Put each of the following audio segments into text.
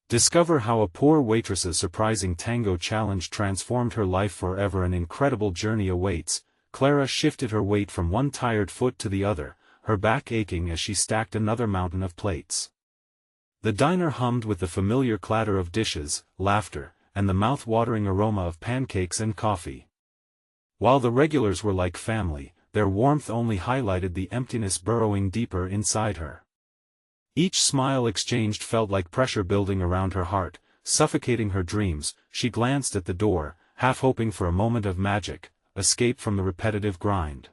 Discover how a poor waitress's surprising tango challenge transformed her life forever. An incredible journey awaits. Clara shifted her weight from one tired foot to the other, her back aching as she stacked another mountain of plates. The diner hummed with the familiar clatter of dishes, laughter, and the mouth-watering aroma of pancakes and coffee. While the regulars were like family, their warmth only highlighted the emptiness burrowing deeper inside her. Each smile exchanged felt like pressure building around her heart, suffocating her dreams. She glanced at the door, half hoping for a moment of magic, escape from the repetitive grind.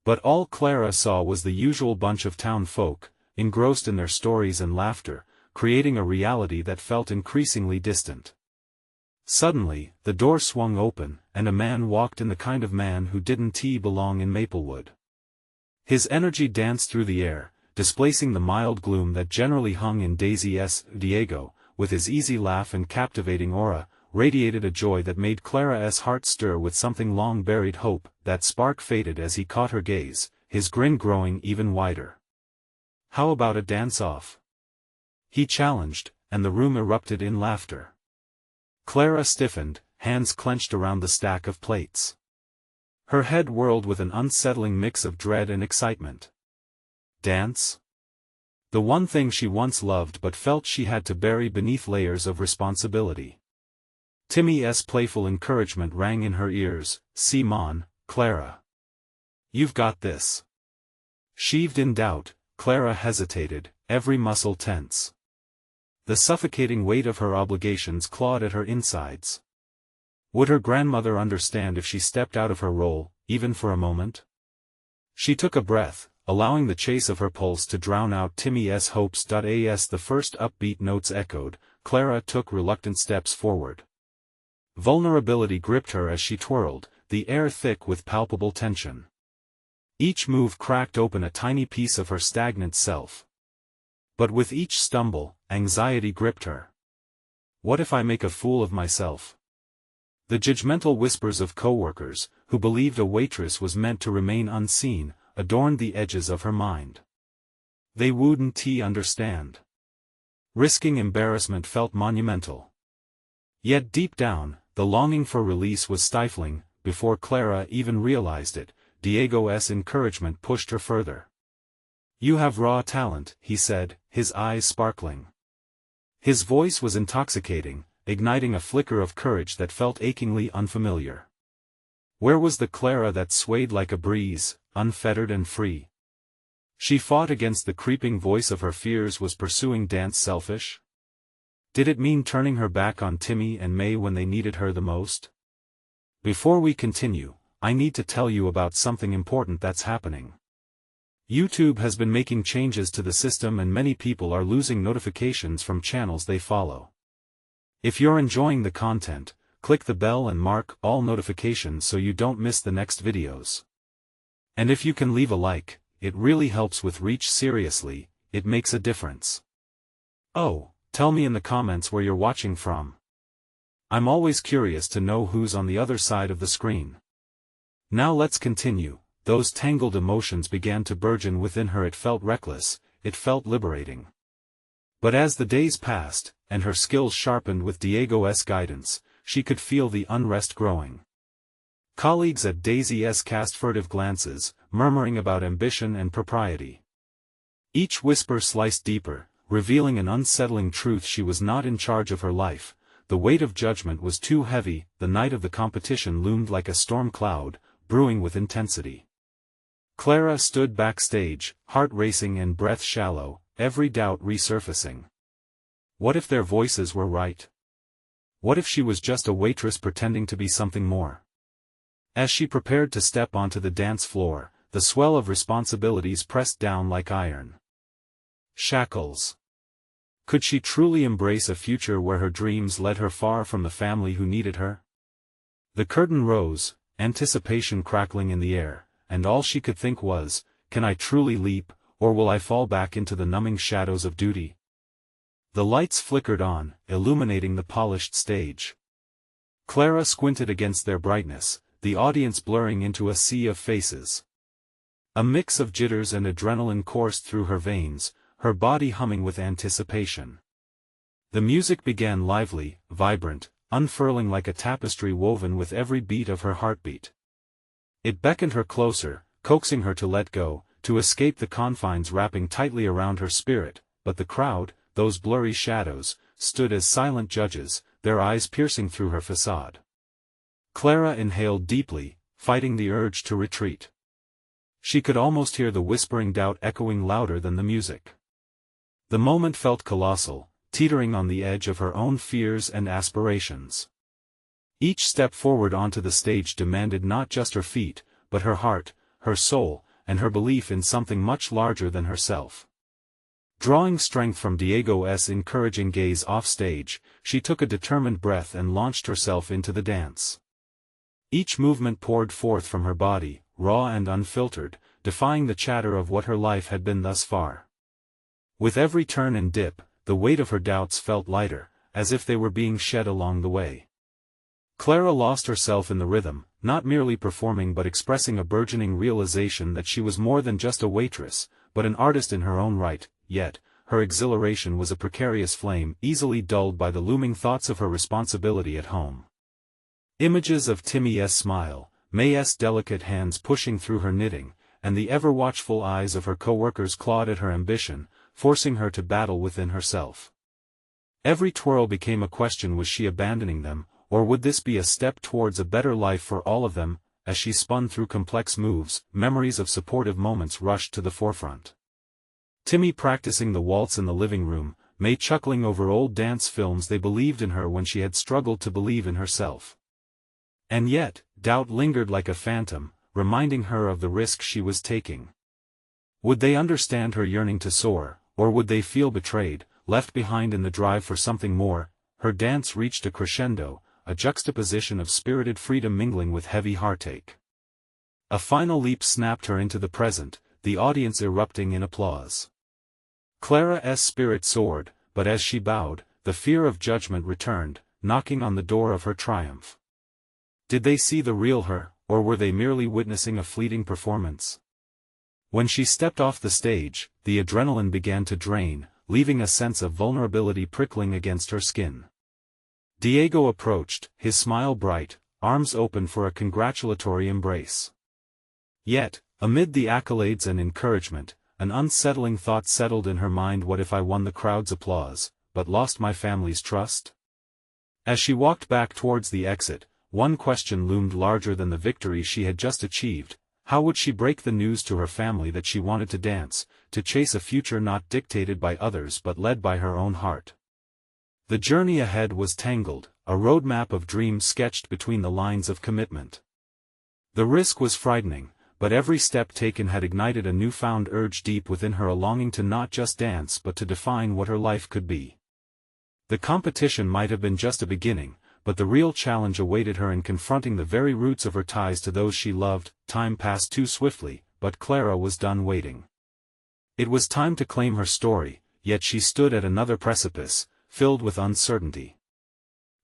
But all Clara saw was the usual bunch of town folk, engrossed in their stories and laughter, creating a reality that felt increasingly distant. Suddenly, the door swung open, and a man walked in, the kind of man who didn't belong in Maplewood. His energy danced through the air, displacing the mild gloom that generally hung in Daisy's. Diego, with his easy laugh and captivating aura, radiated a joy that made Clara's heart stir with something long buried hope. That spark faded as he caught her gaze, his grin growing even wider. "How about a dance-off?" he challenged, and the room erupted in laughter. Clara stiffened, hands clenched around the stack of plates. Her head whirled with an unsettling mix of dread and excitement. Dance? The one thing she once loved but felt she had to bury beneath layers of responsibility. Timmy's playful encouragement rang in her ears. "Come on, Clara. You've got this." Sheathed in doubt, Clara hesitated, every muscle tense. The suffocating weight of her obligations clawed at her insides. Would her grandmother understand if she stepped out of her role, even for a moment? She took a breath, allowing the chase of her pulse to drown out Timmy's hopes. As the first upbeat notes echoed, Clara took reluctant steps forward. Vulnerability gripped her as she twirled, the air thick with palpable tension. Each move cracked open a tiny piece of her stagnant self. But with each stumble, anxiety gripped her. What if I make a fool of myself? The judgmental whispers of coworkers, who believed a waitress was meant to remain unseen, adorned the edges of her mind. They wouldn't understand. Risking embarrassment felt monumental. Yet deep down, the longing for release was stifling. Before Clara even realized it, Diego's encouragement pushed her further. "You have raw talent," he said, his eyes sparkling. His voice was intoxicating, igniting a flicker of courage that felt achingly unfamiliar. Where was the Clara that swayed like a breeze, unfettered and free? She fought against the creeping voice of her fears. Was pursuing dance selfish? Did it mean turning her back on Timmy and May when they needed her the most? Before we continue, I need to tell you about something important that's happening. YouTube has been making changes to the system and many people are losing notifications from channels they follow. If you're enjoying the content, click the bell and mark all notifications so you don't miss the next videos. And if you can leave a like, it really helps with reach. Seriously, it makes a difference. Oh, tell me in the comments where you're watching from. I'm always curious to know who's on the other side of the screen. Now let's continue. Those tangled emotions began to burgeon within her. It felt reckless, it felt liberating. But as the days passed, and her skills sharpened with Diego's guidance, she could feel the unrest growing. Colleagues at Daisy's cast furtive glances, murmuring about ambition and propriety. Each whisper sliced deeper, revealing an unsettling truth: she was not in charge of her life. The weight of judgment was too heavy. The night of the competition loomed like a storm cloud, brewing with intensity. Clara stood backstage, heart racing and breath shallow, every doubt resurfacing. What if their voices were right? What if she was just a waitress pretending to be something more? As she prepared to step onto the dance floor, the swell of responsibilities pressed down like iron shackles. Could she truly embrace a future where her dreams led her far from the family who needed her? The curtain rose, anticipation crackling in the air, and all she could think was, can I truly leap, or will I fall back into the numbing shadows of duty? The lights flickered on, illuminating the polished stage. Clara squinted against their brightness, the audience blurring into a sea of faces. A mix of jitters and adrenaline coursed through her veins, her body humming with anticipation. The music began lively, vibrant, unfurling like a tapestry woven with every beat of her heartbeat. It beckoned her closer, coaxing her to let go, to escape the confines wrapping tightly around her spirit, but the crowd, those blurry shadows, stood as silent judges, their eyes piercing through her facade. Clara inhaled deeply, fighting the urge to retreat. She could almost hear the whispering doubt echoing louder than the music. The moment felt colossal, teetering on the edge of her own fears and aspirations. Each step forward onto the stage demanded not just her feet, but her heart, her soul, and her belief in something much larger than herself. Drawing strength from Diego's encouraging gaze offstage, she took a determined breath and launched herself into the dance. Each movement poured forth from her body, raw and unfiltered, defying the chatter of what her life had been thus far. With every turn and dip, the weight of her doubts felt lighter, as if they were being shed along the way. Clara lost herself in the rhythm, not merely performing but expressing a burgeoning realization that she was more than just a waitress, but an artist in her own right, yet, her exhilaration was a precarious flame easily dulled by the looming thoughts of her responsibility at home. Images of Timmy's smile, May's delicate hands pushing through her knitting, and the ever-watchful eyes of her co-workers clawed at her ambition, forcing her to battle within herself. Every twirl became a question: was she abandoning them, or would this be a step towards a better life for all of them? As she spun through complex moves, memories of supportive moments rushed to the forefront. Timmy practicing the waltz in the living room, May chuckling over old dance films they believed in her when she had struggled to believe in herself. And yet, doubt lingered like a phantom, reminding her of the risk she was taking. Would they understand her yearning to soar, or would they feel betrayed, left behind in the drive for something more? Her dance reached a crescendo, a juxtaposition of spirited freedom mingling with heavy heartache. A final leap snapped her into the present, the audience erupting in applause. Clara's spirit soared, but as she bowed, the fear of judgment returned, knocking on the door of her triumph. Did they see the real her, or were they merely witnessing a fleeting performance? When she stepped off the stage, the adrenaline began to drain, leaving a sense of vulnerability prickling against her skin. Diego approached, his smile bright, arms open for a congratulatory embrace. Yet, amid the accolades and encouragement, an unsettling thought settled in her mind: what if I won the crowd's applause, but lost my family's trust? As she walked back towards the exit, one question loomed larger than the victory she had just achieved: how would she break the news to her family that she wanted to dance, to chase a future not dictated by others but led by her own heart? The journey ahead was tangled, a roadmap of dreams sketched between the lines of commitment. The risk was frightening, but every step taken had ignited a newfound urge deep within her, a longing to not just dance but to define what her life could be. The competition might have been just a beginning, but the real challenge awaited her in confronting the very roots of her ties to those she loved. Time passed too swiftly, but Clara was done waiting. It was time to claim her story, yet she stood at another precipice, filled with uncertainty.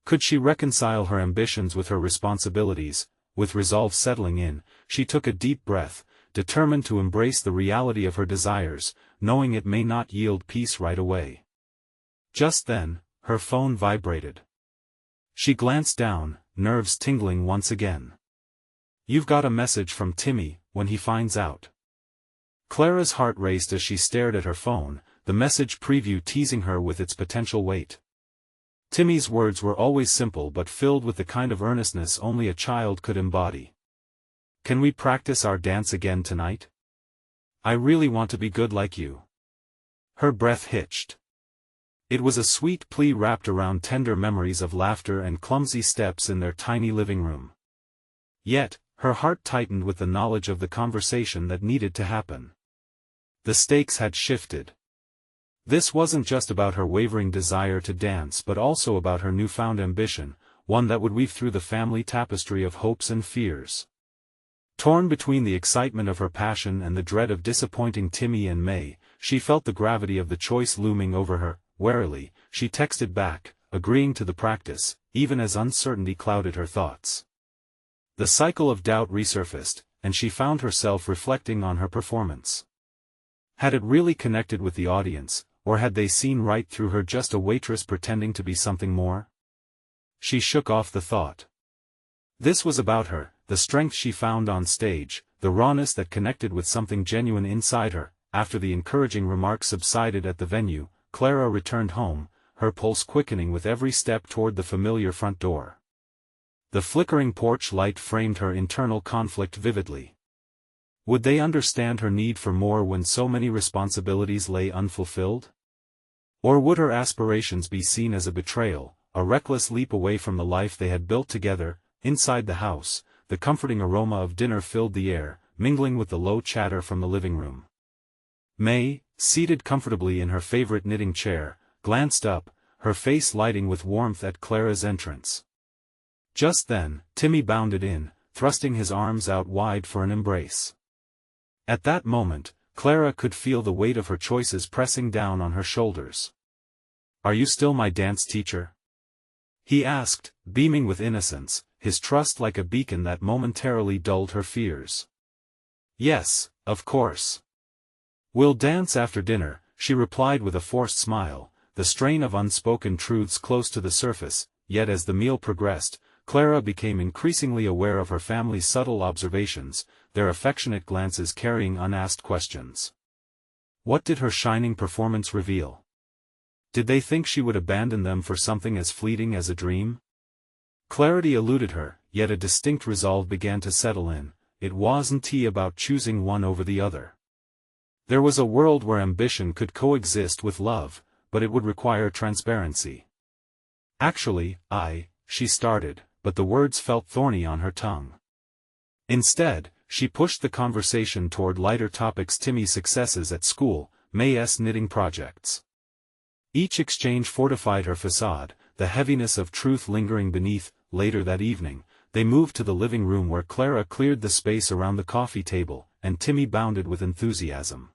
Could she reconcile her ambitions with her responsibilities? With resolve settling in, she took a deep breath, determined to embrace the reality of her desires, knowing it may not yield peace right away. Just then, her phone vibrated. She glanced down, nerves tingling once again. "You've got a message from Timmy, when he finds out." Clara's heart raced as she stared at her phone, the message preview teasing her with its potential weight. Timmy's words were always simple but filled with the kind of earnestness only a child could embody. "Can we practice our dance again tonight? I really want to be good like you." Her breath hitched. It was a sweet plea wrapped around tender memories of laughter and clumsy steps in their tiny living room. Yet, her heart tightened with the knowledge of the conversation that needed to happen. The stakes had shifted. This wasn't just about her wavering desire to dance but also about her newfound ambition, one that would weave through the family tapestry of hopes and fears. Torn between the excitement of her passion and the dread of disappointing Timmy and May, she felt the gravity of the choice looming over her. Warily, she texted back, agreeing to the practice, even as uncertainty clouded her thoughts. The cycle of doubt resurfaced, and she found herself reflecting on her performance. Had it really connected with the audience, or had they seen right through her, just a waitress pretending to be something more? She shook off the thought. This was about her, the strength she found on stage, the rawness that connected with something genuine inside her. After the encouraging remarks subsided at the venue, Clara returned home, her pulse quickening with every step toward the familiar front door. The flickering porch light framed her internal conflict vividly. Would they understand her need for more when so many responsibilities lay unfulfilled? Or would her aspirations be seen as a betrayal, a reckless leap away from the life they had built together? Inside the house, the comforting aroma of dinner filled the air, mingling with the low chatter from the living room. May, seated comfortably in her favorite knitting chair, glanced up, her face lighting with warmth at Clara's entrance. Just then, Timmy bounded in, thrusting his arms out wide for an embrace. At that moment, Clara could feel the weight of her choices pressing down on her shoulders. "Are you still my dance teacher?" he asked, beaming with innocence, his trust like a beacon that momentarily dulled her fears. "Yes, of course. We'll dance after dinner," she replied with a forced smile, the strain of unspoken truths close to the surface. Yet as the meal progressed, Clara became increasingly aware of her family's subtle observations, their affectionate glances carrying unasked questions. What did her shining performance reveal? Did they think she would abandon them for something as fleeting as a dream? Clarity eluded her, yet a distinct resolve began to settle in. It wasn't about choosing one over the other. There was a world where ambition could coexist with love, but it would require transparency. "Actually, she started, but the words felt thorny on her tongue. Instead, she pushed the conversation toward lighter topics: Timmy's successes at school, May's knitting projects. Each exchange fortified her facade, the heaviness of truth lingering beneath. Later that evening, they moved to the living room where Clara cleared the space around the coffee table, and Timmy bounded with enthusiasm.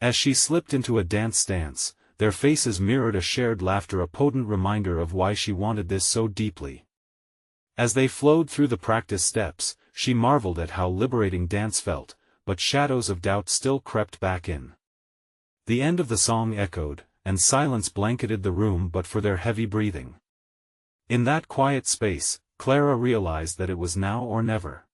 As she slipped into a dance stance, their faces mirrored a shared laughter, a potent reminder of why she wanted this so deeply. As they flowed through the practice steps, she marveled at how liberating dance felt, but shadows of doubt still crept back in. The end of the song echoed, and silence blanketed the room but for their heavy breathing. In that quiet space, Clara realized that it was now or never.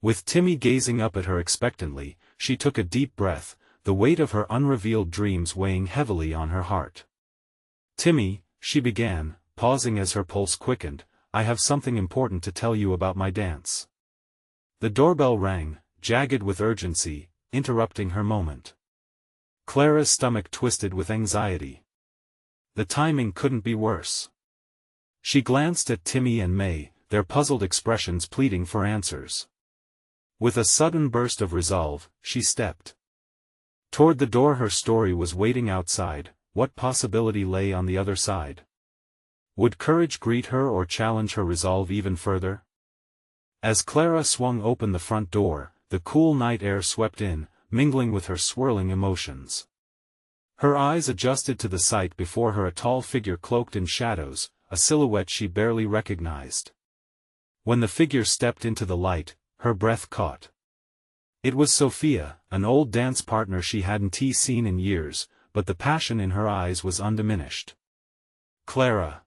With Timmy gazing up at her expectantly, she took a deep breath, the weight of her unrevealed dreams weighing heavily on her heart. "Timmy," she began, pausing as her pulse quickened, "I have something important to tell you about my dance." The doorbell rang, jagged with urgency, interrupting her moment. Clara's stomach twisted with anxiety. The timing couldn't be worse. She glanced at Timmy and May, their puzzled expressions pleading for answers. With a sudden burst of resolve, she stepped toward the door. Her story was waiting outside. What possibility lay on the other side? Would courage greet her or challenge her resolve even further? As Clara swung open the front door, the cool night air swept in, mingling with her swirling emotions. Her eyes adjusted to the sight before her, a tall figure cloaked in shadows, a silhouette she barely recognized. When the figure stepped into the light, her breath caught. It was Sophia, an old dance partner she hadn't seen in years, but the passion in her eyes was undiminished. "Clara."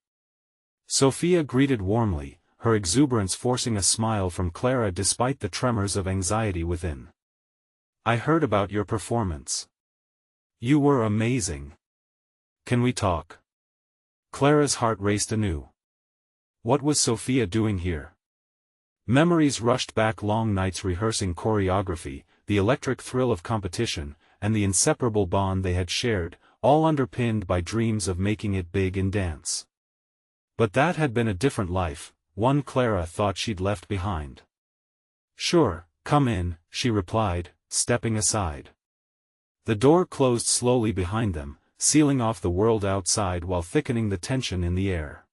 Sophia greeted warmly, her exuberance forcing a smile from Clara despite the tremors of anxiety within. "I heard about your performance. You were amazing. Can we talk?" Clara's heart raced anew. What was Sophia doing here? Memories rushed back: long nights rehearsing choreography, the electric thrill of competition, and the inseparable bond they had shared, all underpinned by dreams of making it big in dance. But that had been a different life, one Clara thought she'd left behind. "Sure, come in," she replied, stepping aside. The door closed slowly behind them, sealing off the world outside while thickening the tension in the air.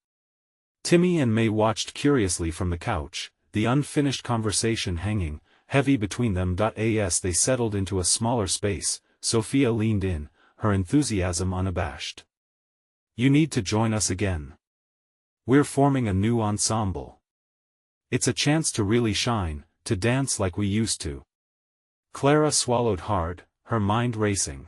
Timmy and May watched curiously from the couch, the unfinished conversation hanging heavy between them. As they settled into a smaller space, Sophia leaned in, her enthusiasm unabashed. "You need to join us again. We're forming a new ensemble. It's a chance to really shine, to dance like we used to." Clara swallowed hard, her mind racing.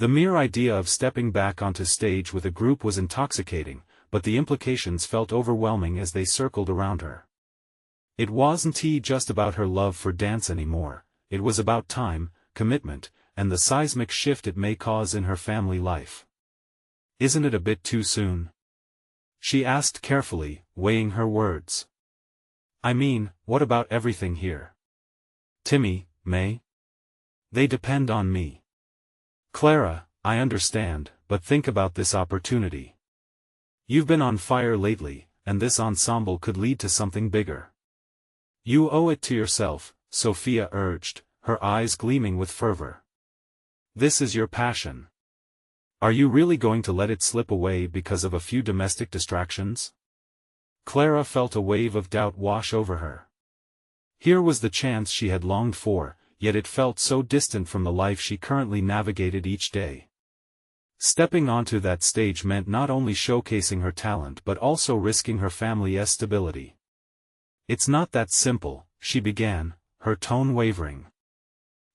The mere idea of stepping back onto stage with a group was intoxicating, but the implications felt overwhelming as they circled around her. It wasn't just about her love for dance anymore, it was about time, commitment, and the seismic shift it may cause in her family life. "Isn't it a bit too soon?" she asked carefully, weighing her words. "I mean, what about everything here? Timmy, May? They depend on me. Clara, I understand, but think about this opportunity. You've been on fire lately, and this ensemble could lead to something bigger. You owe it to yourself," Sophia urged, her eyes gleaming with fervor. "This is your passion. Are you really going to let it slip away because of a few domestic distractions?" Clara felt a wave of doubt wash over her. Here was the chance she had longed for, yet it felt so distant from the life she currently navigated each day. Stepping onto that stage meant not only showcasing her talent but also risking her family's stability. "It's not that simple," she began, her tone wavering.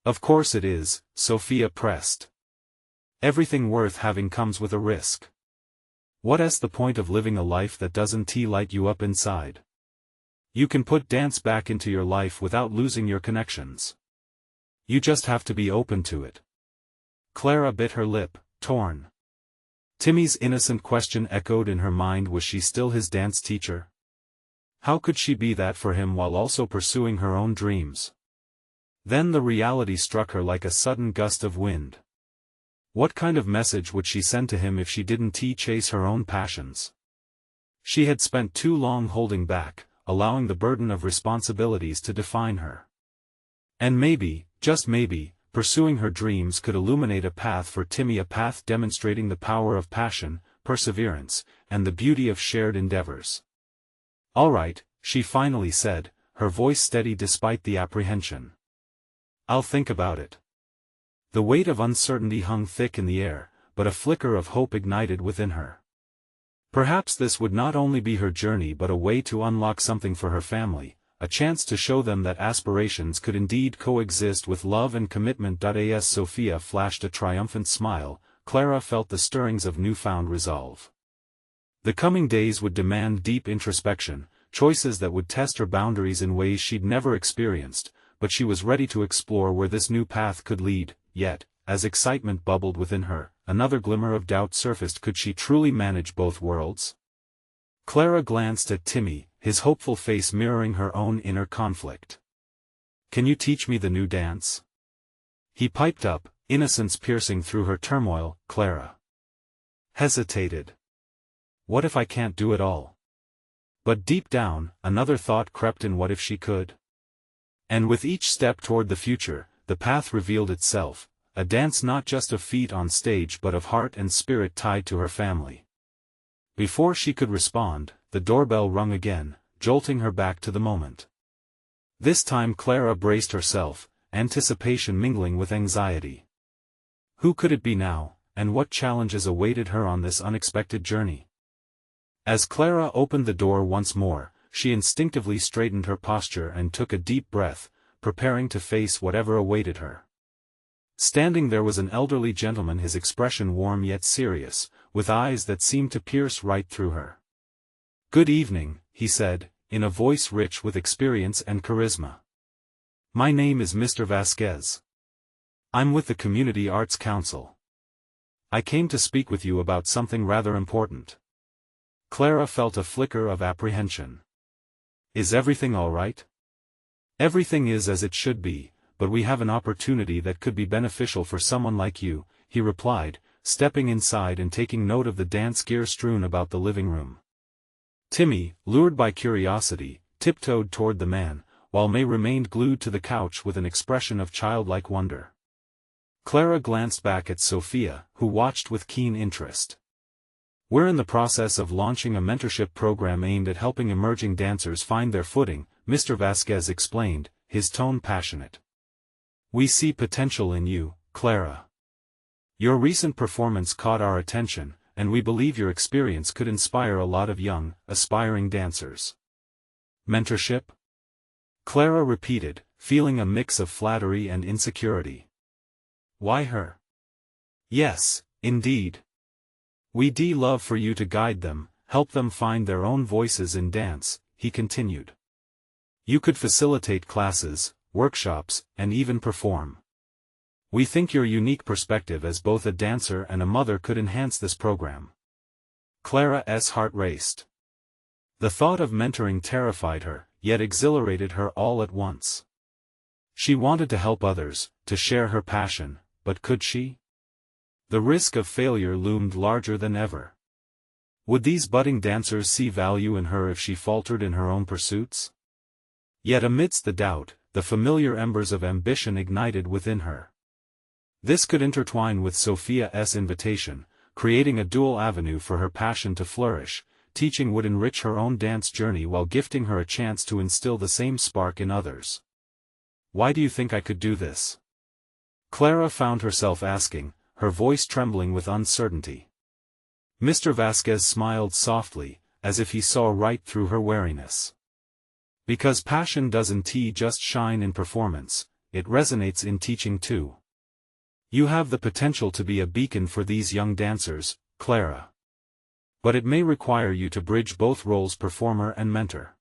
"Of course it is," Sophia pressed. "Everything worth having comes with a risk. What's the point of living a life that doesn't light you up inside? You can put dance back into your life without losing your connections. You just have to be open to it." Clara bit her lip, torn. Timmy's innocent question echoed in her mind: was she still his dance teacher? How could she be that for him while also pursuing her own dreams? Then the reality struck her like a sudden gust of wind. What kind of message would she send to him if she didn't chase her own passions? She had spent too long holding back, allowing the burden of responsibilities to define her. And maybe, just maybe, pursuing her dreams could illuminate a path for Timmy, a path demonstrating the power of passion, perseverance, and the beauty of shared endeavors. "All right," she finally said, her voice steady despite the apprehension. "I'll think about it." The weight of uncertainty hung thick in the air, but a flicker of hope ignited within her. Perhaps this would not only be her journey but a way to unlock something for her family, a chance to show them that aspirations could indeed coexist with love and commitment. As Sophia flashed a triumphant smile, Clara felt the stirrings of newfound resolve. The coming days would demand deep introspection, choices that would test her boundaries in ways she'd never experienced, but she was ready to explore where this new path could lead. Yet, as excitement bubbled within her, another glimmer of doubt surfaced: could she truly manage both worlds? Clara glanced at Timmy, his hopeful face mirroring her own inner conflict. "Can you teach me the new dance?" he piped up, innocence piercing through her turmoil. Clara hesitated. What if I can't do it all? But deep down, another thought crept in: what if she could? And with each step toward the future, the path revealed itself, a dance not just of feet on stage but of heart and spirit tied to her family. Before she could respond, the doorbell rung again, jolting her back to the moment. This time Clara braced herself, anticipation mingling with anxiety. Who could it be now, and what challenges awaited her on this unexpected journey? As Clara opened the door once more, she instinctively straightened her posture and took a deep breath, preparing to face whatever awaited her. Standing there was an elderly gentleman, his expression warm yet serious, with eyes that seemed to pierce right through her. "Good evening," he said, in a voice rich with experience and charisma. "My name is Mr. Vasquez. I'm with the Community Arts Council. I came to speak with you about something rather important." Clara felt a flicker of apprehension. "Is everything all right?" "Everything is as it should be, but we have an opportunity that could be beneficial for someone like you," he replied, stepping inside and taking note of the dance gear strewn about the living room. Timmy, lured by curiosity, tiptoed toward the man, while May remained glued to the couch with an expression of childlike wonder. Clara glanced back at Sophia, who watched with keen interest. "We're in the process of launching a mentorship program aimed at helping emerging dancers find their footing," Mr. Vasquez explained, his tone passionate. "We see potential in you, Clara. Your recent performance caught our attention, and we believe your experience could inspire a lot of young, aspiring dancers." "Mentorship?" Clara repeated, feeling a mix of flattery and insecurity. "Why her?" Yes, indeed. We'd love for you to guide them, help them find their own voices in dance, he continued. You could facilitate classes, workshops, and even perform. We think your unique perspective as both a dancer and a mother could enhance this program. Clara's heart raced. The thought of mentoring terrified her, yet exhilarated her all at once. She wanted to help others, to share her passion, but could she? The risk of failure loomed larger than ever. Would these budding dancers see value in her if she faltered in her own pursuits? Yet amidst the doubt, the familiar embers of ambition ignited within her. This could intertwine with Sophia's invitation, creating a dual avenue for her passion to flourish. Teaching would enrich her own dance journey while gifting her a chance to instill the same spark in others. Why do you think I could do this? Clara found herself asking, her voice trembling with uncertainty. Mr. Vasquez smiled softly, as if he saw right through her wariness. Because passion doesn't just shine in performance, it resonates in teaching too. You have the potential to be a beacon for these young dancers, Clara. But it may require you to bridge both roles, performer and mentor.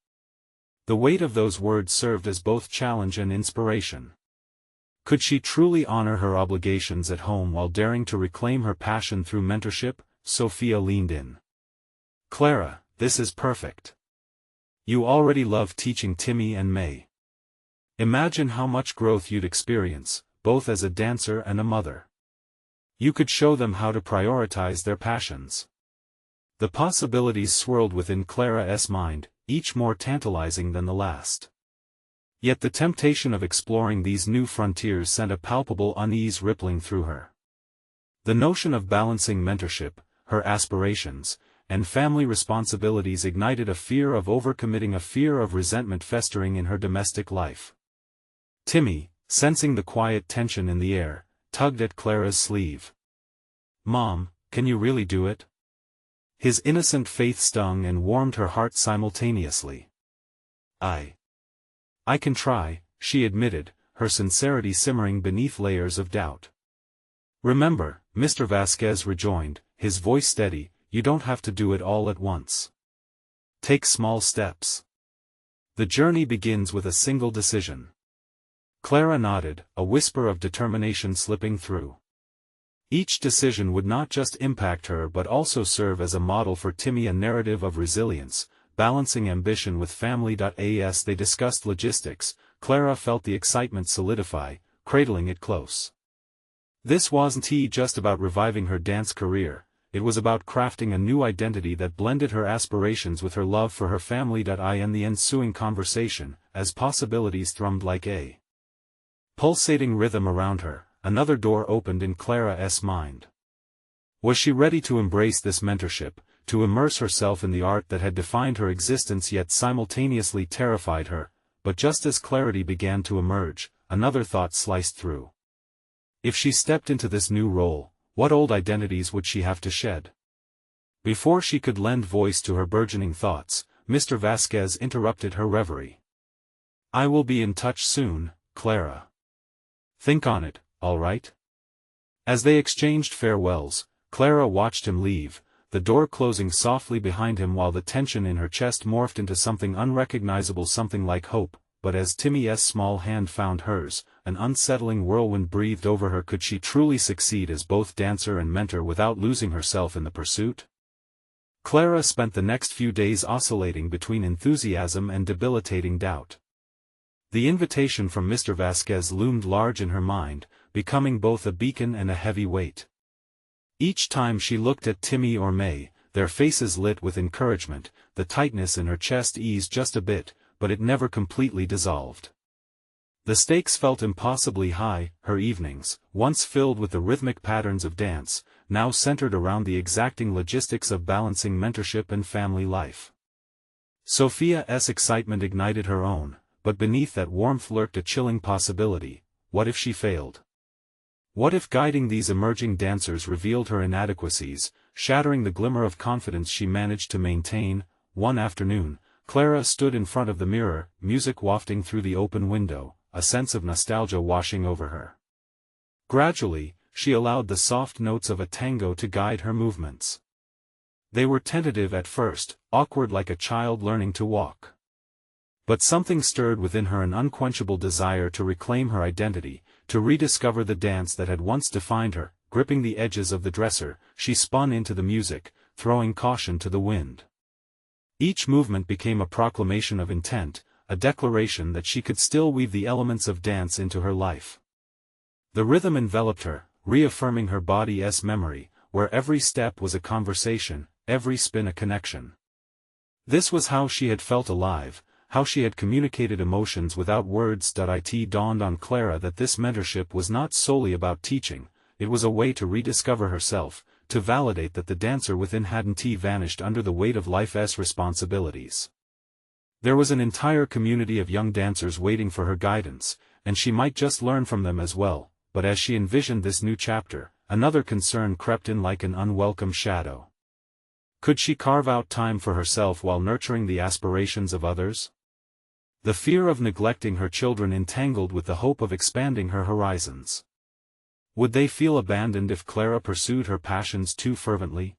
The weight of those words served as both challenge and inspiration. Could she truly honor her obligations at home while daring to reclaim her passion through mentorship? Sophia leaned in. Clara, this is perfect. You already love teaching Timmy and May. Imagine how much growth you'd experience, both as a dancer and a mother. You could show them how to prioritize their passions. The possibilities swirled within Clara's mind, each more tantalizing than the last. Yet the temptation of exploring these new frontiers sent a palpable unease rippling through her. The notion of balancing mentorship, her aspirations, and family responsibilities ignited a fear of overcommitting, a fear of resentment festering in her domestic life. Timmy, sensing the quiet tension in the air, tugged at Clara's sleeve. Mom, can you really do it? His innocent faith stung and warmed her heart simultaneously. I can try, she admitted, her sincerity simmering beneath layers of doubt. Remember, Mr. Vasquez rejoined, his voice steady, you don't have to do it all at once. Take small steps. The journey begins with a single decision. Clara nodded, a whisper of determination slipping through. Each decision would not just impact her but also serve as a model for Timmy, a narrative of resilience, balancing ambition with family. As they discussed logistics, Clara felt the excitement solidify, cradling it close. This wasn't just about reviving her dance career, it was about crafting a new identity that blended her aspirations with her love for her family. In the ensuing conversation, as possibilities thrummed like a pulsating rhythm around her, another door opened in Clara's mind. Was she ready to embrace this mentorship, to immerse herself in the art that had defined her existence yet simultaneously terrified her? But just as clarity began to emerge, another thought sliced through. If she stepped into this new role, what old identities would she have to shed? Before she could lend voice to her burgeoning thoughts, Mr. Vasquez interrupted her reverie. I will be in touch soon, Clara. Think on it, all right? As they exchanged farewells, Clara watched him leave, the door closing softly behind him while the tension in her chest morphed into something unrecognizable, something like hope. But as Timmy's small hand found hers, an unsettling whirlwind breathed over her. Could she truly succeed as both dancer and mentor without losing herself in the pursuit? Clara spent the next few days oscillating between enthusiasm and debilitating doubt. The invitation from Mr. Vasquez loomed large in her mind, becoming both a beacon and a heavy weight. Each time she looked at Timmy or May, their faces lit with encouragement, the tightness in her chest eased just a bit, but it never completely dissolved. The stakes felt impossibly high. Her evenings, once filled with the rhythmic patterns of dance, now centered around the exacting logistics of balancing mentorship and family life. Sophia's excitement ignited her own, but beneath that warmth lurked a chilling possibility. What if she failed? What if guiding these emerging dancers revealed her inadequacies, shattering the glimmer of confidence she managed to maintain? One afternoon, Clara stood in front of the mirror, music wafting through the open window, a sense of nostalgia washing over her. Gradually, she allowed the soft notes of a tango to guide her movements. They were tentative at first, awkward like a child learning to walk. But something stirred within her, an unquenchable desire to reclaim her identity, to rediscover the dance that had once defined her. Gripping the edges of the dresser, she spun into the music, throwing caution to the wind. Each movement became a proclamation of intent, a declaration that she could still weave the elements of dance into her life. The rhythm enveloped her, reaffirming her body's memory, where every step was a conversation, every spin a connection. This was how she had felt alive, how she had communicated emotions without words. It dawned on Clara that this mentorship was not solely about teaching, it was a way to rediscover herself, to validate that the dancer within hadn't vanished under the weight of life's responsibilities. There was an entire community of young dancers waiting for her guidance, and she might just learn from them as well. But as she envisioned this new chapter, another concern crept in like an unwelcome shadow. Could she carve out time for herself while nurturing the aspirations of others? The fear of neglecting her children entangled with the hope of expanding her horizons. Would they feel abandoned if Clara pursued her passions too fervently?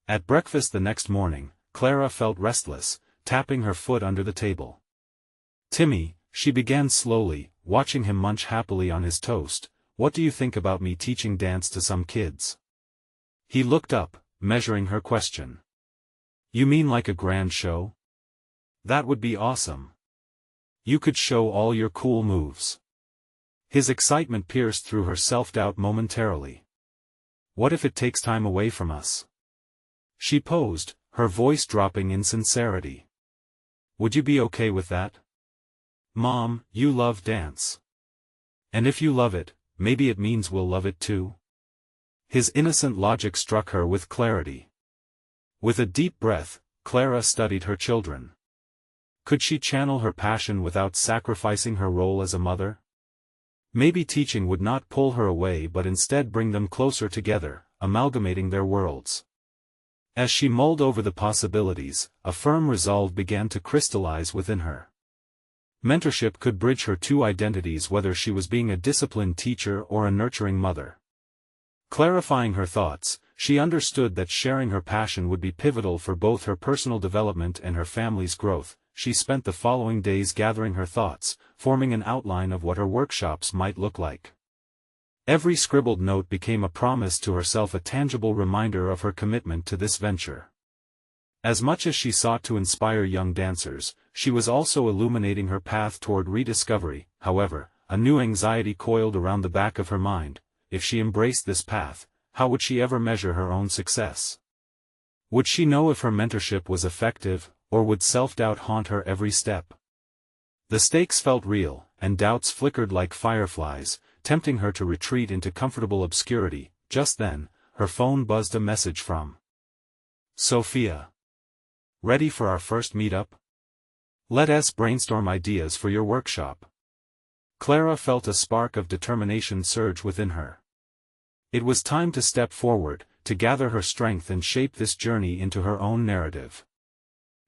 At breakfast the next morning, Clara felt restless, tapping her foot under the table. "Timmy," she began slowly, watching him munch happily on his toast, "what do you think about me teaching dance to some kids?" He looked up, measuring her question. "You mean like a grand show? That would be awesome. You could show all your cool moves." His excitement pierced through her self-doubt momentarily. "What if it takes time away from us?" She posed, her voice dropping in sincerity. "Would you be okay with that? Mom, you love dance. And if you love it, maybe it means we'll love it too." His innocent logic struck her with clarity. With a deep breath, Clara studied her children. Could she channel her passion without sacrificing her role as a mother? Maybe teaching would not pull her away but instead bring them closer together, amalgamating their worlds. As she mulled over the possibilities, a firm resolve began to crystallize within her. Mentorship could bridge her two identities, whether she was being a disciplined teacher or a nurturing mother. Clarifying her thoughts, she understood that sharing her passion would be pivotal for both her personal development and her family's growth. She spent the following days gathering her thoughts, forming an outline of what her workshops might look like. Every scribbled note became a promise to herself, a tangible reminder of her commitment to this venture. As much as she sought to inspire young dancers, she was also illuminating her path toward rediscovery. However, a new anxiety coiled around the back of her mind. If she embraced this path, how would she ever measure her own success? Would she know if her mentorship was effective, or would self-doubt haunt her every step? The stakes felt real, and doubts flickered like fireflies, tempting her to retreat into comfortable obscurity. Just then, her phone buzzed, a message from Sophia. "Ready for our first meetup? Let's brainstorm ideas for your workshop." Clara felt a spark of determination surge within her. It was time to step forward, to gather her strength and shape this journey into her own narrative.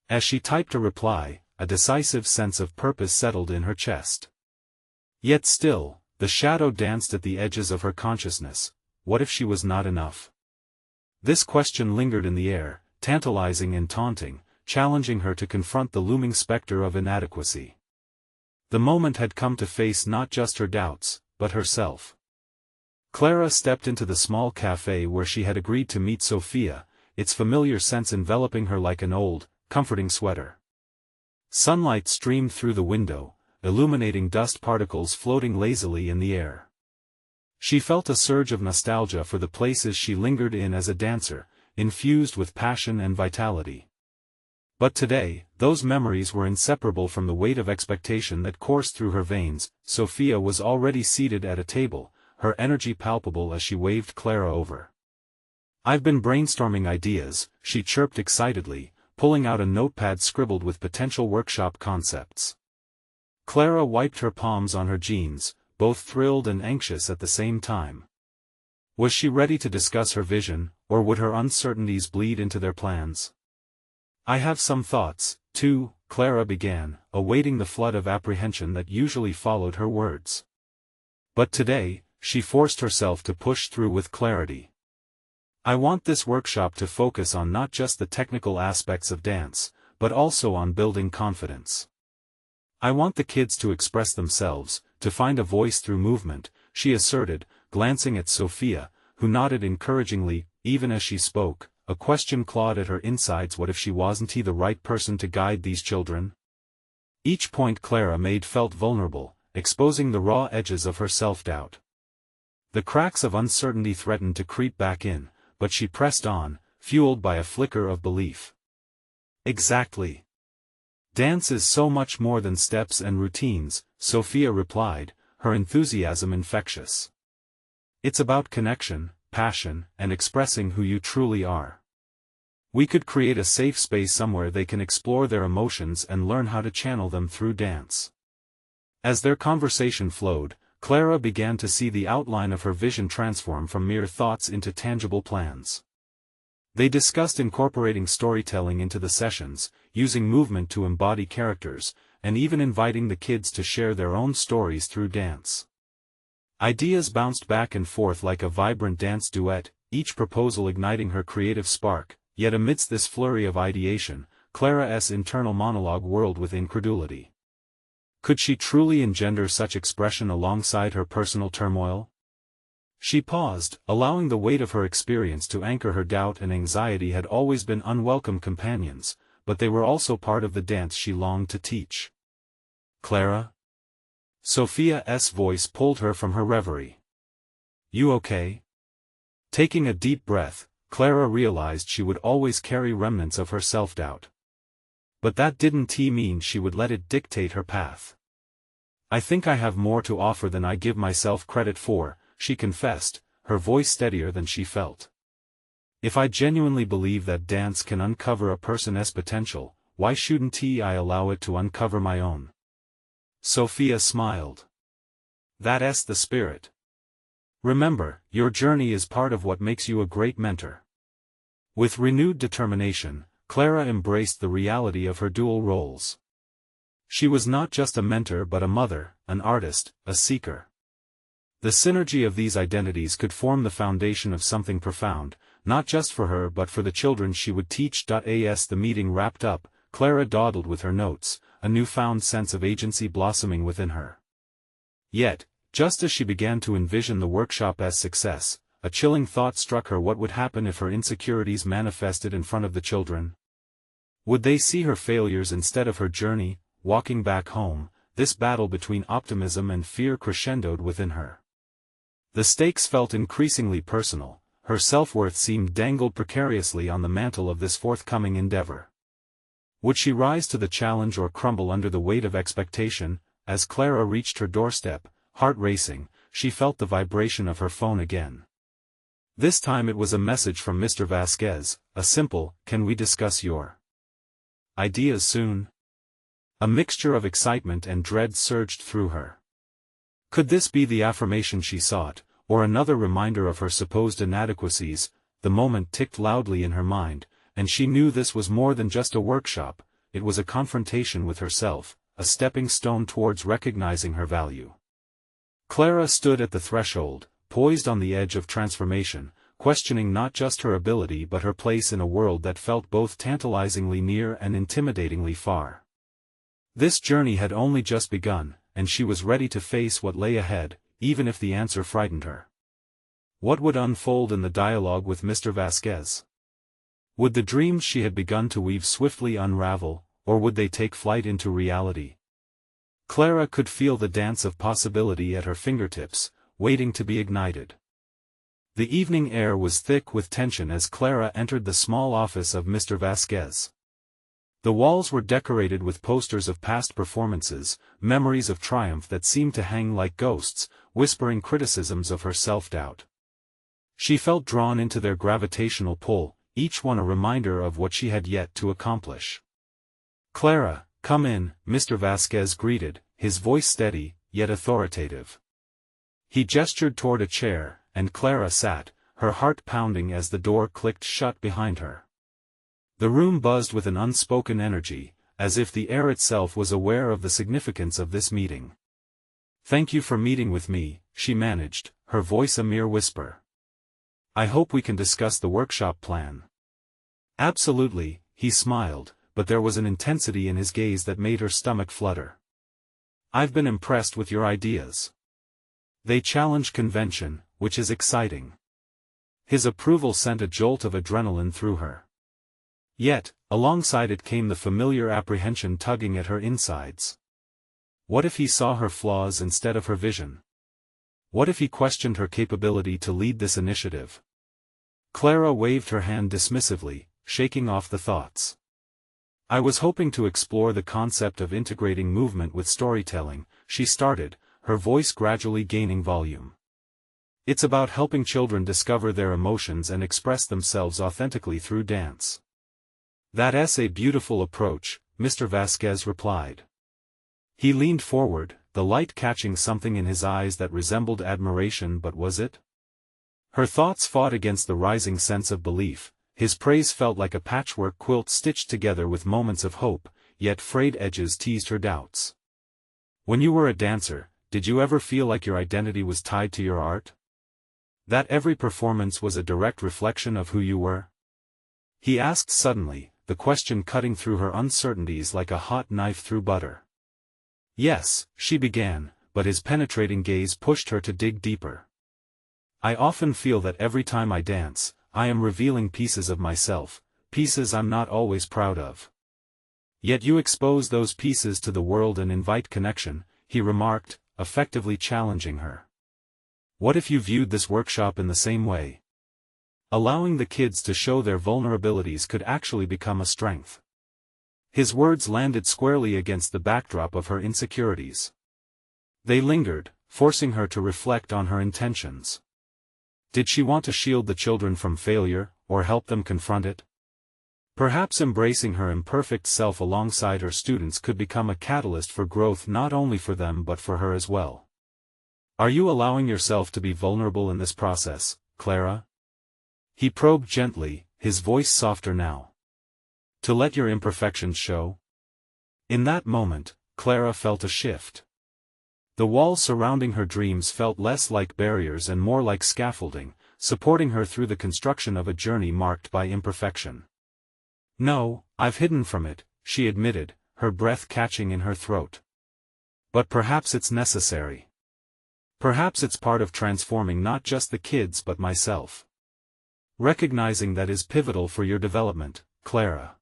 As she typed a reply, a decisive sense of purpose settled in her chest. Yet still, the shadow danced at the edges of her consciousness. What if she was not enough? This question lingered in the air, tantalizing and taunting, challenging her to confront the looming specter of inadequacy. The moment had come to face not just her doubts, but herself. Clara stepped into the small cafe where she had agreed to meet Sophia, its familiar scents enveloping her like an old, comforting sweater. Sunlight streamed through the window, illuminating dust particles floating lazily in the air. She felt a surge of nostalgia for the places she lingered in as a dancer, infused with passion and vitality. But today, those memories were inseparable from the weight of expectation that coursed through her veins. Sophia was already seated at a table, her energy palpable as she waved Clara over. "I've been brainstorming ideas," she chirped excitedly, pulling out a notepad scribbled with potential workshop concepts. Clara wiped her palms on her jeans, both thrilled and anxious at the same time. Was she ready to discuss her vision, or would her uncertainties bleed into their plans? "I have some thoughts, too," Clara began, awaiting the flood of apprehension that usually followed her words. But today, she forced herself to push through with clarity. I want this workshop to focus on not just the technical aspects of dance, but also on building confidence. I want the kids to express themselves, to find a voice through movement, she asserted, glancing at Sophia, who nodded encouragingly, even as she spoke. A question clawed at her insides: what if she wasn't the right person to guide these children? Each point Clara made felt vulnerable, exposing the raw edges of her self-doubt. The cracks of uncertainty threatened to creep back in, but she pressed on, fueled by a flicker of belief. Exactly. Dance is so much more than steps and routines, Sophia replied, her enthusiasm infectious. It's about connection, passion, and expressing who you truly are. We could create a safe space somewhere they can explore their emotions and learn how to channel them through dance. As their conversation flowed, Clara began to see the outline of her vision transform from mere thoughts into tangible plans. They discussed incorporating storytelling into the sessions, using movement to embody characters, and even inviting the kids to share their own stories through dance. Ideas bounced back and forth like a vibrant dance duet, each proposal igniting her creative spark, yet amidst this flurry of ideation, Clara's internal monologue whirled with incredulity. Could she truly engender such expression alongside her personal turmoil? She paused, allowing the weight of her experience to anchor her. Doubt and anxiety had always been unwelcome companions, but they were also part of the dance she longed to teach. Clara? Sophia's voice pulled her from her reverie. You okay? Taking a deep breath, Clara realized she would always carry remnants of her self-doubt. But that didn't mean she would let it dictate her path. I think I have more to offer than I give myself credit for, she confessed, her voice steadier than she felt. If I genuinely believe that dance can uncover a person's potential, why shouldn't I allow it to uncover my own? Sophia smiled. That's the spirit. Remember, your journey is part of what makes you a great mentor. With renewed determination, Clara embraced the reality of her dual roles. She was not just a mentor but a mother, an artist, a seeker. The synergy of these identities could form the foundation of something profound, not just for her but for the children she would teach. As the meeting wrapped up, Clara dawdled with her notes, a newfound sense of agency blossoming within her. Yet, just as she began to envision the workshop as success, a chilling thought struck her: what would happen if her insecurities manifested in front of the children? Would they see her failures instead of her journey? Walking back home, this battle between optimism and fear crescendoed within her. The stakes felt increasingly personal, her self-worth seemed dangled precariously on the mantle of this forthcoming endeavor. Would she rise to the challenge or crumble under the weight of expectation? As Clara reached her doorstep, heart racing, she felt the vibration of her phone again. This time it was a message from Mr. Vasquez, a simple, "Can we discuss your ideas soon?" A mixture of excitement and dread surged through her. Could this be the affirmation she sought, or another reminder of her supposed inadequacies? The moment ticked loudly in her mind, and she knew this was more than just a workshop, it was a confrontation with herself, a stepping stone towards recognizing her value. Clara stood at the threshold, poised on the edge of transformation, questioning not just her ability but her place in a world that felt both tantalizingly near and intimidatingly far. This journey had only just begun, and she was ready to face what lay ahead, even if the answer frightened her. What would unfold in the dialogue with Mr. Vasquez? Would the dreams she had begun to weave swiftly unravel, or would they take flight into reality? Clara could feel the dance of possibility at her fingertips, waiting to be ignited. The evening air was thick with tension as Clara entered the small office of Mr. Vasquez. The walls were decorated with posters of past performances, memories of triumph that seemed to hang like ghosts, whispering criticisms of her self-doubt. She felt drawn into their gravitational pull, each one a reminder of what she had yet to accomplish. "Clara, come in," Mr. Vasquez greeted, his voice steady, yet authoritative. He gestured toward a chair, and Clara sat, her heart pounding as the door clicked shut behind her. The room buzzed with an unspoken energy, as if the air itself was aware of the significance of this meeting. "Thank you for meeting with me," she managed, her voice a mere whisper. "I hope we can discuss the workshop plan." "Absolutely," he smiled, but there was an intensity in his gaze that made her stomach flutter. "I've been impressed with your ideas. They challenge convention, which is exciting." His approval sent a jolt of adrenaline through her. Yet, alongside it came the familiar apprehension tugging at her insides. What if he saw her flaws instead of her vision? What if he questioned her capability to lead this initiative? Clara waved her hand dismissively, shaking off the thoughts. "I was hoping to explore the concept of integrating movement with storytelling," she started, her voice gradually gaining volume. "It's about helping children discover their emotions and express themselves authentically through dance." "That's a beautiful approach," Mr. Vasquez replied. He leaned forward, the light catching something in his eyes that resembled admiration, but was it? Her thoughts fought against the rising sense of belief. His praise felt like a patchwork quilt stitched together with moments of hope, yet frayed edges teased her doubts. "When you were a dancer, did you ever feel like your identity was tied to your art? That every performance was a direct reflection of who you were?" He asked suddenly, the question cutting through her uncertainties like a hot knife through butter. "Yes," she began, but his penetrating gaze pushed her to dig deeper. "I often feel that every time I dance, I am revealing pieces of myself, pieces I'm not always proud of." "Yet you expose those pieces to the world and invite connection," he remarked, effectively challenging her. "What if you viewed this workshop in the same way? Allowing the kids to show their vulnerabilities could actually become a strength." His words landed squarely against the backdrop of her insecurities. They lingered, forcing her to reflect on her intentions. Did she want to shield the children from failure, or help them confront it? Perhaps embracing her imperfect self alongside her students could become a catalyst for growth, not only for them but for her as well. "Are you allowing yourself to be vulnerable in this process, Clara?" He probed gently, his voice softer now. "To let your imperfections show?" In that moment, Clara felt a shift. The walls surrounding her dreams felt less like barriers and more like scaffolding, supporting her through the construction of a journey marked by imperfection. "No, I've hidden from it," she admitted, her breath catching in her throat. "But perhaps it's necessary. Perhaps it's part of transforming not just the kids but myself. Recognizing that is pivotal for your development, Clara.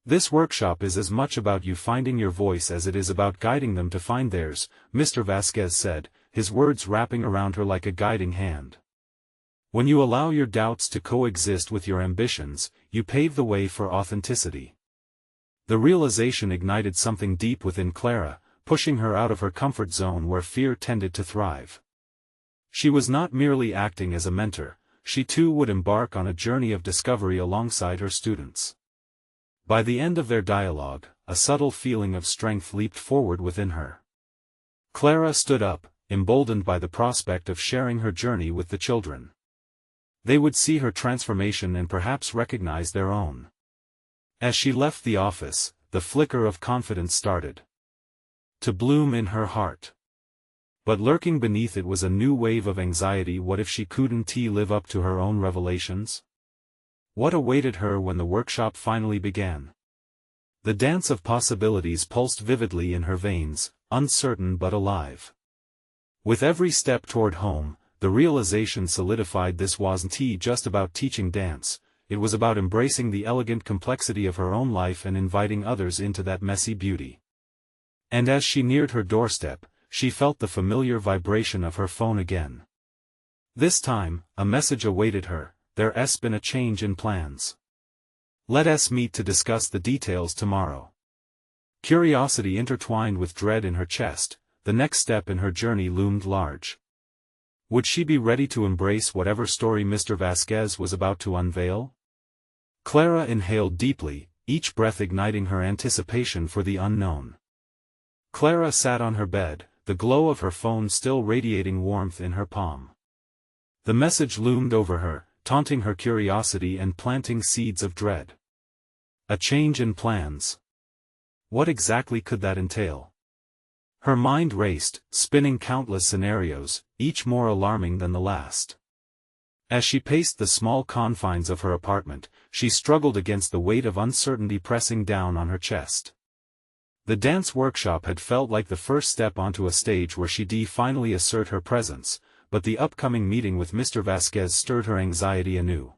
This workshop is as much about you finding your voice as it is about guiding them to find theirs," Mr. Vasquez said, his words wrapping around her like a guiding hand. "When you allow your doubts to coexist with your ambitions, you pave the way for authenticity." The realization ignited something deep within Clara, pushing her out of her comfort zone where fear tended to thrive. She was not merely acting as a mentor, she too would embark on a journey of discovery alongside her students. By the end of their dialogue, a subtle feeling of strength leaped forward within her. Clara stood up, emboldened by the prospect of sharing her journey with the children. They would see her transformation and perhaps recognize their own. As she left the office, the flicker of confidence started to bloom in her heart. But lurking beneath it was a new wave of anxiety. What if she couldn't live up to her own revelations? What awaited her when the workshop finally began? The dance of possibilities pulsed vividly in her veins, uncertain but alive. With every step toward home, the realization solidified this wasn't just about teaching dance, it was about embracing the elegant complexity of her own life and inviting others into that messy beauty. And as she neared her doorstep, she felt the familiar vibration of her phone again. This time, a message awaited her: there's been a change in plans. Let us meet to discuss the details tomorrow. Curiosity intertwined with dread in her chest, the next step in her journey loomed large. Would she be ready to embrace whatever story Mr. Vasquez was about to unveil? Clara inhaled deeply, each breath igniting her anticipation for the unknown. Clara sat on her bed, the glow of her phone still radiating warmth in her palm. The message loomed over her, taunting her curiosity and planting seeds of dread. A change in plans. What exactly could that entail? Her mind raced, spinning countless scenarios, each more alarming than the last. As she paced the small confines of her apartment, she struggled against the weight of uncertainty pressing down on her chest. The dance workshop had felt like the first step onto a stage where she'd finally assert her presence, but the upcoming meeting with Mr. Vasquez stirred her anxiety anew.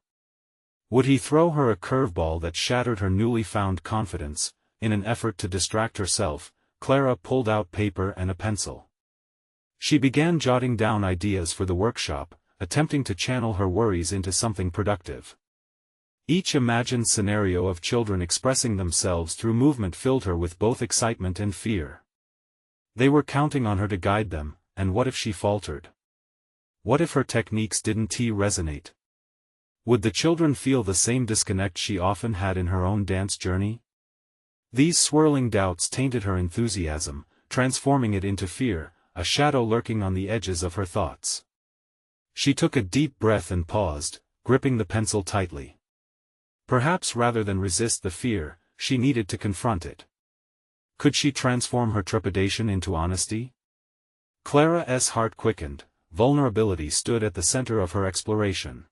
Would he throw her a curveball that shattered her newly found confidence? In an effort to distract herself, Clara pulled out paper and a pencil. She began jotting down ideas for the workshop, attempting to channel her worries into something productive. Each imagined scenario of children expressing themselves through movement filled her with both excitement and fear. They were counting on her to guide them, and what if she faltered? What if her techniques didn't resonate? Would the children feel the same disconnect she often had in her own dance journey? These swirling doubts tainted her enthusiasm, transforming it into fear, a shadow lurking on the edges of her thoughts. She took a deep breath and paused, gripping the pencil tightly. Perhaps rather than resist the fear, she needed to confront it. Could she transform her trepidation into honesty? Clara's heart quickened, vulnerability stood at the center of her exploration.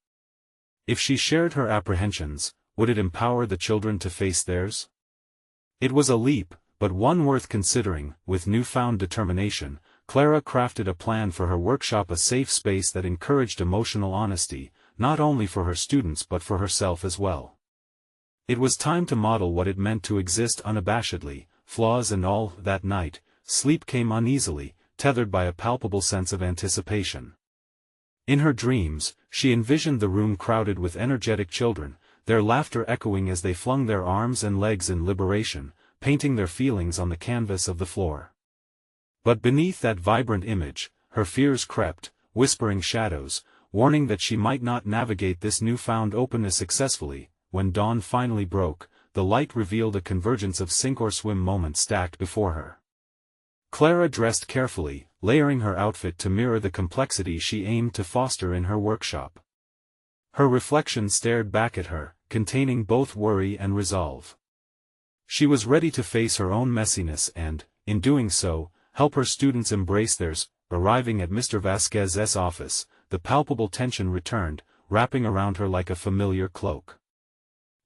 If she shared her apprehensions, would it empower the children to face theirs? It was a leap, but one worth considering. With newfound determination, Clara crafted a plan for her workshop, a safe space that encouraged emotional honesty, not only for her students but for herself as well. It was time to model what it meant to exist unabashedly, flaws and all. That night, sleep came uneasily, tethered by a palpable sense of anticipation. In her dreams, she envisioned the room crowded with energetic children, their laughter echoing as they flung their arms and legs in liberation, painting their feelings on the canvas of the floor. But beneath that vibrant image, her fears crept, whispering shadows, warning that she might not navigate this newfound openness successfully. When dawn finally broke, the light revealed a convergence of sink or swim moments stacked before her. Clara dressed carefully, layering her outfit to mirror the complexity she aimed to foster in her workshop. Her reflection stared back at her, containing both worry and resolve. She was ready to face her own messiness and, in doing so, help her students embrace theirs. Arriving at Mr. Vasquez's office, the palpable tension returned, wrapping around her like a familiar cloak.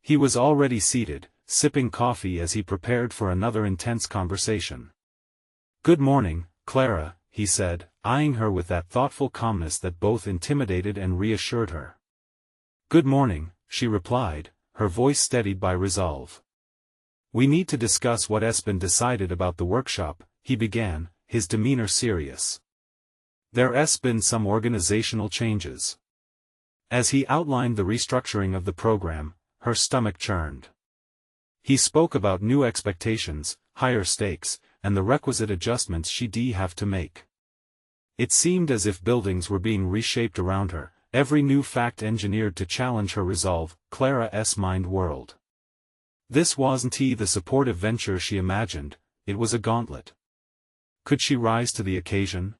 He was already seated, sipping coffee as he prepared for another intense conversation. "Good morning, Clara," he said, eyeing her with that thoughtful calmness that both intimidated and reassured her. "Good morning," she replied, her voice steadied by resolve. "We need to discuss what has been decided about the workshop," he began, his demeanor serious. "There's been some organizational changes." As he outlined the restructuring of the program, her stomach churned. He spoke about new expectations, higher stakes, and the requisite adjustments she'd have to make. It seemed as if buildings were being reshaped around her, every new fact engineered to challenge her resolve. Clara's mind whirled. This wasn't the supportive venture she imagined, it was a gauntlet. Could she rise to the occasion?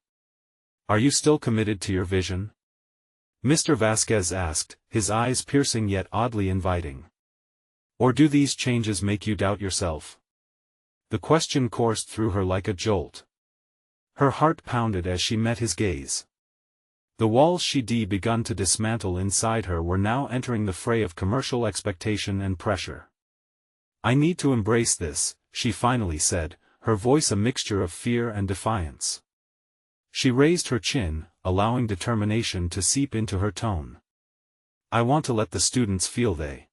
"Are you still committed to your vision?" Mr. Vasquez asked, his eyes piercing yet oddly inviting. "Or do these changes make you doubt yourself?" The question coursed through her like a jolt. Her heart pounded as she met his gaze. The walls she'd begun to dismantle inside her were now entering the fray of commercial expectation and pressure. "I need to embrace this," she finally said, her voice a mixture of fear and defiance. She raised her chin, allowing determination to seep into her tone. "I want to let the students feel they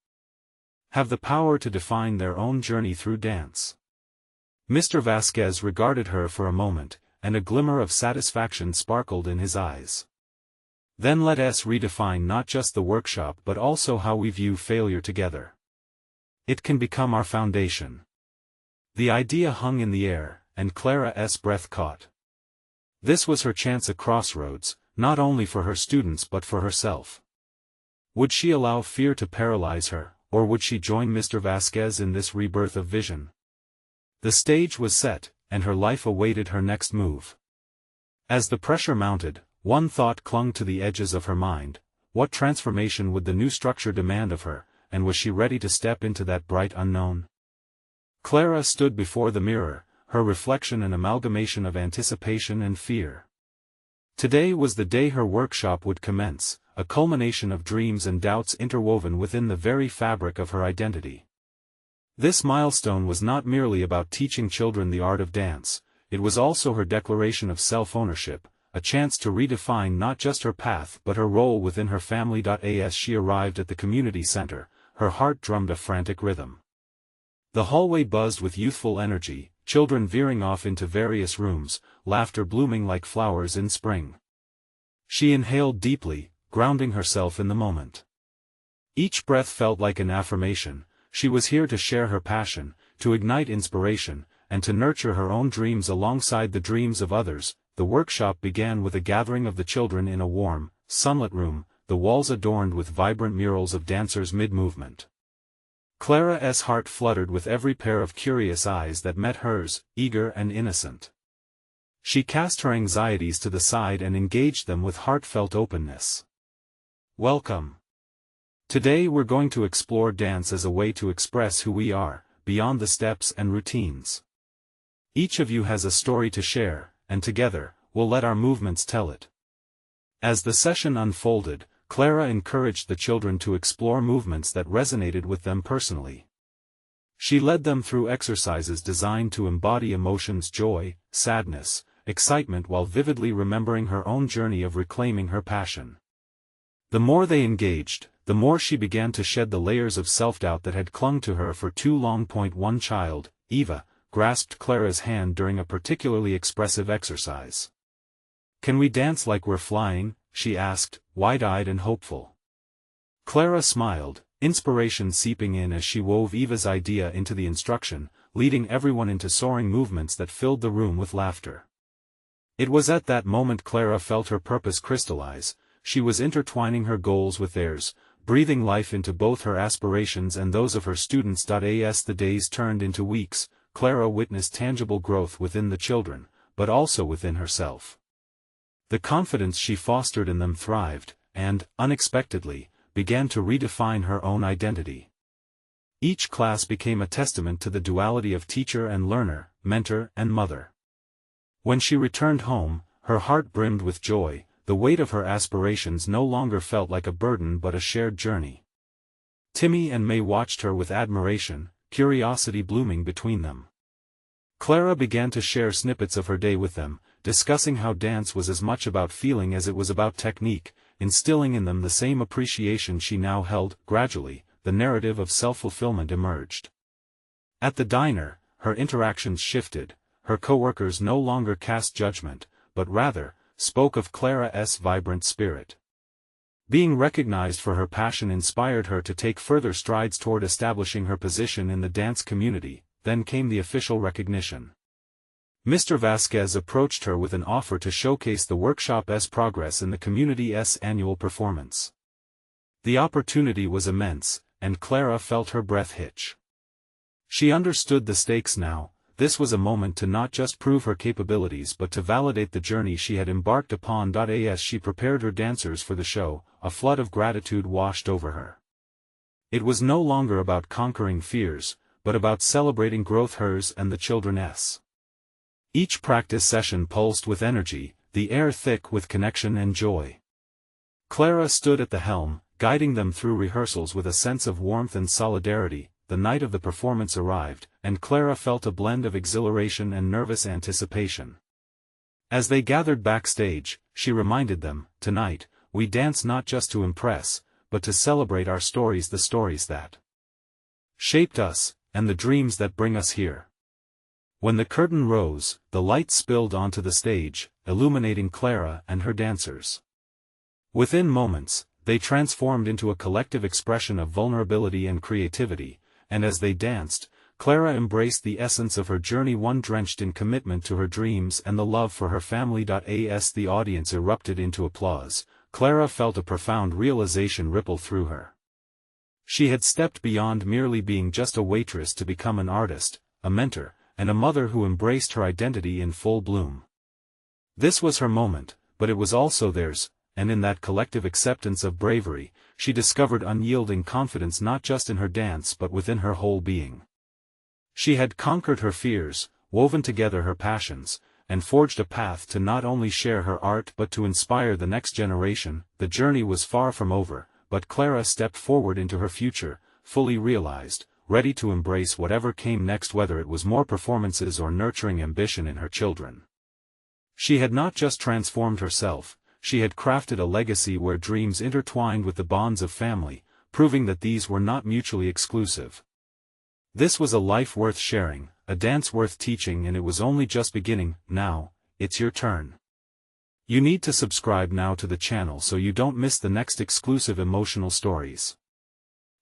have the power to define their own journey through dance." Mr. Vasquez regarded her for a moment, and a glimmer of satisfaction sparkled in his eyes. "Then let us redefine not just the workshop but also how we view failure together. It can become our foundation." The idea hung in the air, and Clara's breath caught. This was her chance, a crossroads, not only for her students but for herself. Would she allow fear to paralyze her, or would she join Mr. Vasquez in this rebirth of vision? The stage was set, and her life awaited her next move. As the pressure mounted, one thought clung to the edges of her mind: what transformation would the new structure demand of her, and was she ready to step into that bright unknown? Clara stood before the mirror, her reflection an amalgamation of anticipation and fear. Today was the day her workshop would commence, a culmination of dreams and doubts interwoven within the very fabric of her identity. This milestone was not merely about teaching children the art of dance, it was also her declaration of self-ownership, a chance to redefine not just her path but her role within her family. As she arrived at the community center, her heart drummed a frantic rhythm. The hallway buzzed with youthful energy, children veering off into various rooms, laughter blooming like flowers in spring. She inhaled deeply, grounding herself in the moment. Each breath felt like an affirmation. She was here to share her passion, to ignite inspiration, and to nurture her own dreams alongside the dreams of others. The workshop began with a gathering of the children in a warm, sunlit room, the walls adorned with vibrant murals of dancers mid-movement. Clara's heart fluttered with every pair of curious eyes that met hers, eager and innocent. She cast her anxieties to the side and engaged them with heartfelt openness. Welcome. Today we're going to explore dance as a way to express who we are, beyond the steps and routines. Each of you has a story to share, and together, we'll let our movements tell it. As the session unfolded, Clara encouraged the children to explore movements that resonated with them personally. She led them through exercises designed to embody emotions: joy, sadness, excitement, while vividly remembering her own journey of reclaiming her passion. The more they engaged, the more she began to shed the layers of self-doubt that had clung to her for too long. One child, Eva, grasped Clara's hand during a particularly expressive exercise. "Can we dance like we're flying?" she asked, wide-eyed and hopeful. Clara smiled, inspiration seeping in as she wove Eva's idea into the instruction, leading everyone into soaring movements that filled the room with laughter. It was at that moment Clara felt her purpose crystallize. She was intertwining her goals with theirs, breathing life into both her aspirations and those of her students. As the days turned into weeks, Clara witnessed tangible growth within the children, but also within herself. The confidence she fostered in them thrived, and, unexpectedly, began to redefine her own identity. Each class became a testament to the duality of teacher and learner, mentor and mother. When she returned home, her heart brimmed with joy. The weight of her aspirations no longer felt like a burden but a shared journey. Timmy and May watched her with admiration, curiosity blooming between them. Clara began to share snippets of her day with them, discussing how dance was as much about feeling as it was about technique, instilling in them the same appreciation she now held. Gradually, the narrative of self-fulfillment emerged. At the diner, her interactions shifted. Her coworkers no longer cast judgment, but rather, spoke of Clara's vibrant spirit. Being recognized for her passion inspired her to take further strides toward establishing her position in the dance community. Then came the official recognition. Mr. Vasquez approached her with an offer to showcase the workshop's progress in the community's annual performance. The opportunity was immense, and Clara felt her breath hitch. She understood the stakes now. This was a moment to not just prove her capabilities but to validate the journey she had embarked upon. As she prepared her dancers for the show, a flood of gratitude washed over her. It was no longer about conquering fears, but about celebrating growth, hers and the children's. Each practice session pulsed with energy, the air thick with connection and joy. Clara stood at the helm, guiding them through rehearsals with a sense of warmth and solidarity. The night of the performance arrived, and Clara felt a blend of exhilaration and nervous anticipation. As they gathered backstage, she reminded them, "Tonight, we dance not just to impress, but to celebrate our stories, the stories that shaped us, and the dreams that bring us here." When the curtain rose, the light spilled onto the stage, illuminating Clara and her dancers. Within moments, they transformed into a collective expression of vulnerability and creativity. And as they danced, Clara embraced the essence of her journey, one drenched in commitment to her dreams and the love for her family. As the audience erupted into applause, Clara felt a profound realization ripple through her. She had stepped beyond merely being just a waitress to become an artist, a mentor, and a mother who embraced her identity in full bloom. This was her moment, but it was also theirs. And in that collective acceptance of bravery, she discovered unyielding confidence not just in her dance but within her whole being. She had conquered her fears, woven together her passions, and forged a path to not only share her art but to inspire the next generation. The journey was far from over, but Clara stepped forward into her future, fully realized, ready to embrace whatever came next, whether it was more performances or nurturing ambition in her children. She had not just transformed herself, she had crafted a legacy where dreams intertwined with the bonds of family, proving that these were not mutually exclusive. This was a life worth sharing, a dance worth teaching, and it was only just beginning. Now, it's your turn. You need to subscribe now to the channel so you don't miss the next exclusive emotional stories.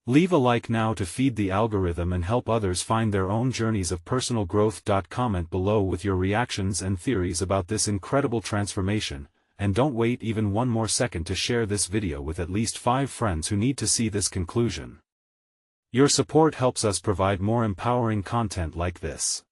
Leave a like now to feed the algorithm and help others find their own journeys of personal growth. Comment below with your reactions and theories about this incredible transformation, and don't wait even one more second to share this video with at least 5 friends who need to see this conclusion. Your support helps us provide more empowering content like this.